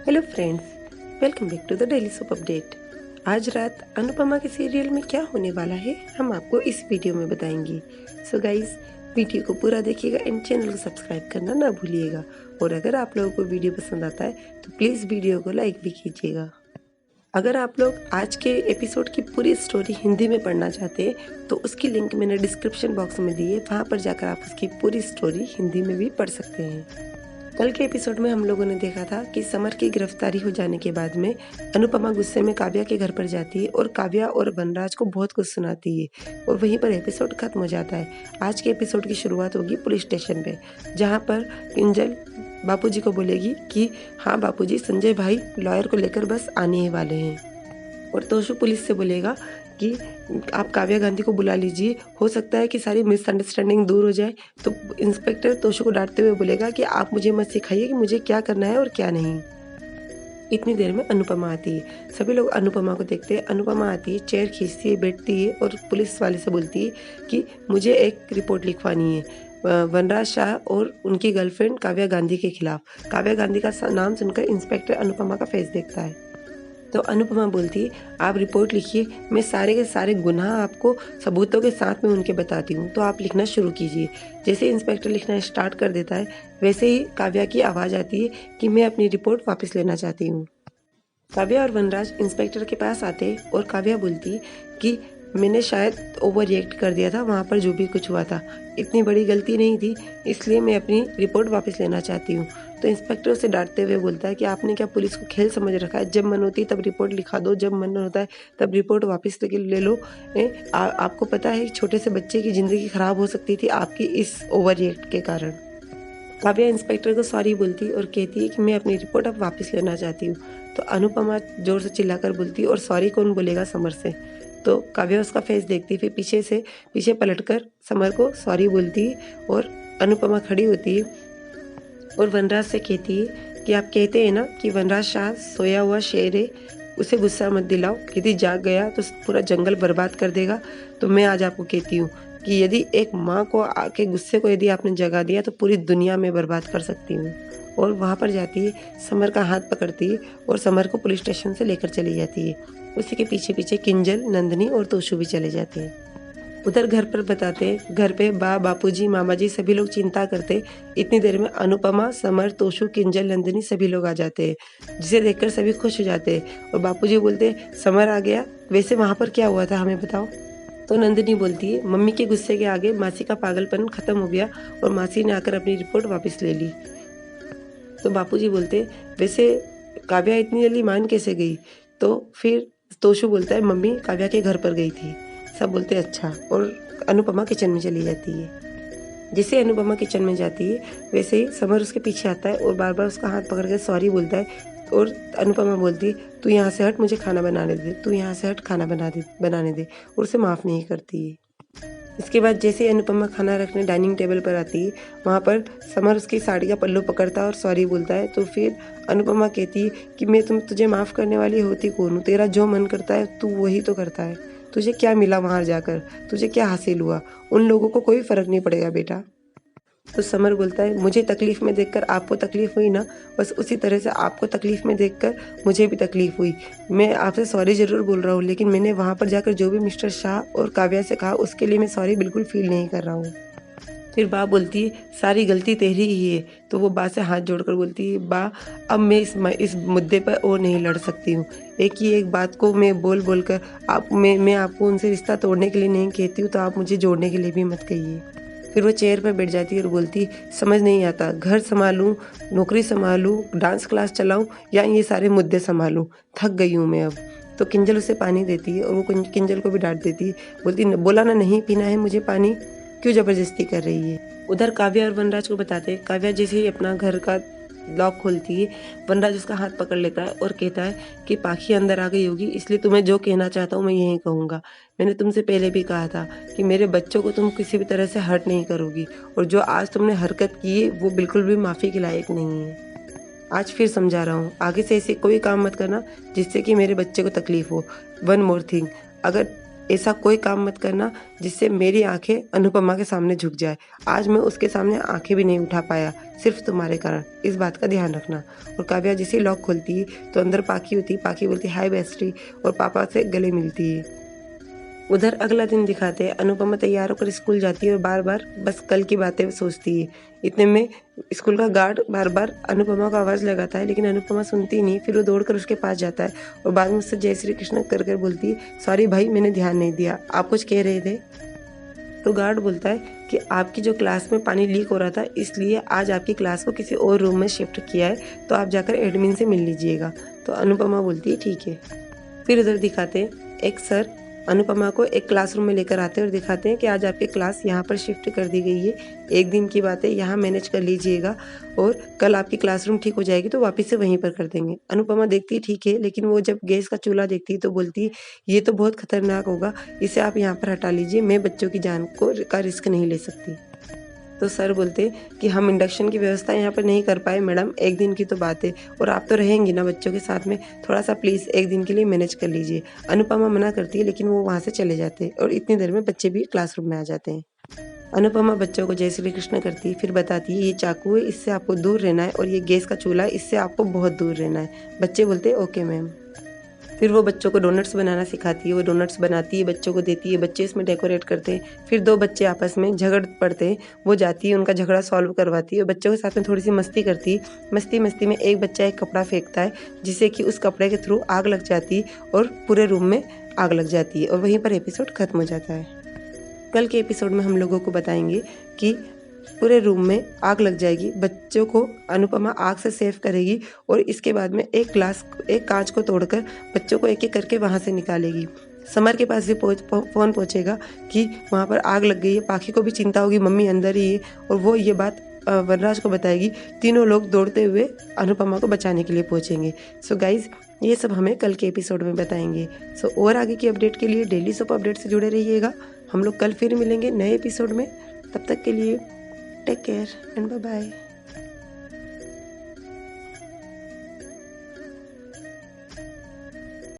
Hello friends, welcome back to the daily soap update. आज रात अनुपमा के सीरियल में क्या होने वाला है हम आपको इस वीडियो में बताएंगे। सो गाइस, वीडियो को पूरा देखिएगा एंड चैनल को सब्सक्राइब करना ना भूलिएगा। और अगर आप लोगों को वीडियो पसंद आता है तो प्लीज़ वीडियो को लाइक भी कीजिएगा। अगर आप लोग आज के एपिसोड की पूरी स्टोरी हिंदी में पढ़ना चाहते हैं तो उसकी लिंक मैंने डिस्क्रिप्शन बॉक्स में दी है, वहाँ पर जाकर आप उसकी पूरी स्टोरी हिंदी में भी पढ़ सकते हैं। कल के एपिसोड में हम लोगों ने देखा था कि समर की गिरफ्तारी हो जाने के बाद में अनुपमा गुस्से में काव्या के घर पर जाती है और काव्या और वनराज को बहुत कुछ सुनाती है और वहीं पर एपिसोड खत्म हो जाता है। आज के एपिसोड की शुरुआत होगी पुलिस स्टेशन पे, जहाँ पर किंजल बापूजी को बोलेगी कि हाँ बापूजी, संजय भाई लॉयर को लेकर बस आने ही वाले हैं। और तोशु पुलिस से बोलेगा कि आप काव्या गांधी को बुला लीजिए, हो सकता है कि सारी मिसअंडरस्टैंडिंग दूर हो जाए। तो इंस्पेक्टर तोशु को डांटते हुए बोलेगा कि आप मुझे मत सिखाइए कि मुझे क्या करना है और क्या नहीं। इतनी देर में अनुपमा आती है, सभी लोग अनुपमा को देखते हैं। अनुपमा आती है, चेयर खींचती है, बैठती है और पुलिस वाले से बोलती है कि मुझे एक रिपोर्ट लिखवानी है वनराज शाह और उनकी गर्लफ्रेंड काव्या गांधी के खिलाफ। काव्या गांधी का नाम सुनकर इंस्पेक्टर अनुपमा का फेस देखता है। तो अनुपमा बोलती है आप रिपोर्ट लिखिए, मैं सारे के सारे गुनाह आपको सबूतों के साथ में उनके बताती हूँ, तो आप लिखना शुरू कीजिए। जैसे इंस्पेक्टर लिखना स्टार्ट कर देता है वैसे ही काव्या की आवाज़ आती है कि मैं अपनी रिपोर्ट वापस लेना चाहती हूँ। काव्या और वनराज इंस्पेक्टर के पास आते हैं और काव्या बोलती कि मैंने शायद ओवर रिएक्ट कर दिया था, वहाँ पर जो भी कुछ हुआ था इतनी बड़ी गलती नहीं थी, इसलिए मैं अपनी रिपोर्ट वापस लेना चाहती हूँ। तो इंस्पेक्टर उसे डांटते हुए बोलता है कि आपने क्या पुलिस को खेल समझ रखा है, जब मन होती है तब रिपोर्ट लिखा दो, जब मन होता है तब रिपोर्ट वापस ले लो। आपको पता है छोटे से बच्चे की ज़िंदगी खराब हो सकती थी आपकी इस ओवर रिएक्ट के कारण। काव्या इंस्पेक्टर को सॉरी बोलती और कहती है कि मैं अपनी रिपोर्ट अब वापस लेना चाहती हूँ। तो अनुपमा जोर से चिल्लाकर बोलती और सॉरी कौन बोलेगा समर से। तो काव्या उसका फेस देखती, फिर पीछे पलटकर समर को सॉरी बोलती और अनुपमा खड़ी होती है और वनराज से कहती है कि आप कहते हैं ना कि वनराज शाह सोया हुआ शेर है, उसे गुस्सा मत दिलाओ, यदि जाग गया तो पूरा जंगल बर्बाद कर देगा। तो मैं आज आपको कहती हूँ कि यदि एक माँ को आके गुस्से को यदि आपने जगा दिया तो पूरी दुनिया में बर्बाद कर सकती हूँ। और वहाँ पर जाती है, समर का हाथ पकड़ती है और समर को पुलिस स्टेशन से लेकर चली जाती है। उसी के पीछे पीछे किंजल, नंदिनी और तोशु भी चले जाते हैं। उधर घर पर बताते हैं, घर पे बापूजी, मामा जी सभी लोग चिंता करते। इतनी देर में अनुपमा, समर, तोशु, किंजल, नंदिनी सभी लोग आ जाते हैं, जिसे देखकर सभी खुश हो जाते हैं। और बापूजी बोलते समर आ गया, वैसे वहाँ पर क्या हुआ था हमें बताओ। तो नंदिनी बोलती है मम्मी के गुस्से के आगे मासी का पागलपन खत्म हो गया और मासी ने आकर अपनी रिपोर्ट वापस ले ली। तो बापूजी बोलते वैसे काव्या इतनी जल्दी मान कैसे गई। तो फिर तोशु बोलता है मम्मी काव्या के घर पर गई थी। सब बोलते अच्छा, और अनुपमा किचन में चली जाती है। जैसे अनुपमा किचन में जाती है वैसे ही समर उसके पीछे आता है और बार बार उसका हाथ पकड़ के सॉरी बोलता है। और अनुपमा बोलती है तू यहाँ से हट, मुझे खाना बनाने दे, तू यहाँ से हट, खाना बनाने दे, और उसे माफ़ नहीं करती है। इसके बाद जैसे अनुपमा खाना रखने डाइनिंग टेबल पर आती है, वहाँ पर समर उसकी साड़ी का पल्लू पकड़ता है और सॉरी बोलता है। तो फिर अनुपमा कहती है कि मैं तुझे माफ़ करने वाली होती कौन हूँ, तेरा जो मन करता है तू वही तो करता है, तुझे क्या मिला वहाँ जाकर, तुझे क्या हासिल हुआ, उन लोगों को कोई फ़र्क नहीं पड़ेगा बेटा। तो समर बोलता है मुझे तकलीफ में देखकर आपको तकलीफ हुई ना, बस उसी तरह से आपको तकलीफ में देखकर मुझे भी तकलीफ हुई। मैं आपसे सॉरी ज़रूर बोल रहा हूँ, लेकिन मैंने वहाँ पर जाकर जो भी मिस्टर शाह और काव्या से कहा उसके लिए मैं सॉरी बिल्कुल फील नहीं कर रहा हूँ। फिर बा बोलती है सारी गलती तेरी ही है। तो वो बा से हाथ जोड़कर बोलती है बा अब मैं इस मुद्दे पर और नहीं लड़ सकती हूँ। एक ही एक बात को मैं बोल कर मैं आपको उनसे रिश्ता तोड़ने के लिए नहीं कहती हूँ, तो आप मुझे जोड़ने के लिए भी मत कहिए। फिर वो चेयर पर बैठ जाती है और बोलती समझ नहीं आता, घर संभालूं, नौकरी संभालूं, डांस क्लास चलाऊं या ये सारे मुद्दे संभालूं, थक गई हूँ मैं अब। तो किंजल उसे पानी देती है और वो किंजल को भी डांट देती है, बोलती बोला ना नहीं पीना है मुझे पानी, क्यों ज़बरदस्ती कर रही है। उधर काव्या और वनराज को बताते हैं, काव्या जैसे ही अपना घर का लॉक खोलती है, वनराज उसका हाथ पकड़ लेता है और कहता है कि पाखी अंदर आ गई होगी, इसलिए तुम्हें जो कहना चाहता हूँ मैं यही कहूँगा। मैंने तुमसे पहले भी कहा था कि मेरे बच्चों को तुम किसी भी तरह से हर्ट नहीं करोगी, और जो आज तुमने हरकत की है वो बिल्कुल भी माफ़ी के लायक नहीं है। आज फिर समझा रहा हूँ, आगे से ऐसे कोई काम मत करना जिससे कि मेरे बच्चे को तकलीफ हो। वन मोर थिंग, अगर ऐसा कोई काम मत करना जिससे मेरी आंखें अनुपमा के सामने झुक जाए। आज मैं उसके सामने आंखें भी नहीं उठा पाया, सिर्फ तुम्हारे कारण। इस बात का ध्यान रखना। और काव्या जैसे लॉक खोलती है तो अंदर पाखी होती है। पाखी बोलती है हाय बेस्टी और पापा से गले मिलती है। उधर अगला दिन दिखाते हैं अनुपमा तैयार होकर स्कूल जाती है और बार बार बस कल की बातें सोचती है। इतने में स्कूल का गार्ड बार बार अनुपमा को आवाज़ लगाता है, लेकिन अनुपमा सुनती नहीं। फिर वो दौड़कर उसके पास जाता है और बाद में उससे जय श्री कृष्ण कर कर बोलती है सॉरी भाई, मैंने ध्यान नहीं दिया, आप कुछ कह रहे थे। तो गार्ड बोलता है कि आपकी जो क्लास में पानी लीक हो रहा था, इसलिए आज आपकी क्लास को किसी और रूम में शिफ्ट किया है, तो आप जाकर एडमिन से मिल लीजिएगा। तो अनुपमा बोलती है ठीक है। फिर उधर दिखाते हैं एक सर अनुपमा को एक क्लासरूम में लेकर आते हैं और दिखाते हैं कि आज आपकी क्लास यहाँ पर शिफ्ट कर दी गई है, एक दिन की बात है, यहाँ मैनेज कर लीजिएगा और कल आपकी क्लासरूम ठीक हो जाएगी तो वापस से वहीं पर कर देंगे। अनुपमा देखती है ठीक है, लेकिन वो जब गैस का चूल्हा देखती है तो बोलती है ये तो बहुत खतरनाक होगा, इसे आप यहाँ पर हटा लीजिए, मैं बच्चों की जान का रिस्क नहीं ले सकती। तो सर बोलते कि हम इंडक्शन की व्यवस्था यहाँ पर नहीं कर पाए मैडम, एक दिन की तो बात है और आप तो रहेंगी ना बच्चों के साथ में, थोड़ा सा प्लीज़ एक दिन के लिए मैनेज कर लीजिए। अनुपमा मना करती है, लेकिन वो वहाँ से चले जाते हैं और इतनी देर में बच्चे भी क्लासरूम में आ जाते हैं। अनुपमा बच्चों को जय श्री कृष्ण करती है, फिर बताती है ये चाकू है, इससे आपको दूर रहना है, और ये गैस का चूल्हा है, इससे आपको बहुत दूर रहना है। बच्चे बोलते हैं ओके मैम। फिर वो बच्चों को डोनट्स बनाना सिखाती है, वो डोनट्स बनाती है, बच्चों को देती है, बच्चे इसमें डेकोरेट करते हैं। फिर दो बच्चे आपस में झगड़ पड़ते हैं, वो जाती है उनका झगड़ा सॉल्व करवाती है और बच्चों के साथ में थोड़ी सी मस्ती करती है। मस्ती मस्ती में एक बच्चा एक कपड़ा फेंकता है, जिससे कि उस कपड़े के थ्रू आग लग जाती है और पूरे रूम में आग लग जाती है और वहीं पर एपिसोड खत्म हो जाता है। कल के एपिसोड में हम लोगों को बताएंगे कि पूरे रूम में आग लग जाएगी, बच्चों को अनुपमा आग से सेव करेगी और इसके बाद में एक कांच को तोड़कर बच्चों को एक एक करके वहाँ से निकालेगी। समर के पास भी फ़ोन पहुँचेगा कि वहाँ पर आग लग गई है। पाखी को भी चिंता होगी, मम्मी अंदर ही है, और वो ये बात वनराज को बताएगी। तीनों लोग दौड़ते हुए अनुपमा को बचाने के लिए पहुँचेंगे। सो गाइज, ये सब हमें कल के एपिसोड में बताएंगे। सो और आगे की अपडेट के लिए डेली सोप अपडेट से जुड़े रहिएगा। हम लोग कल फिर मिलेंगे नए एपिसोड में। तब तक के लिए take care and bye bye.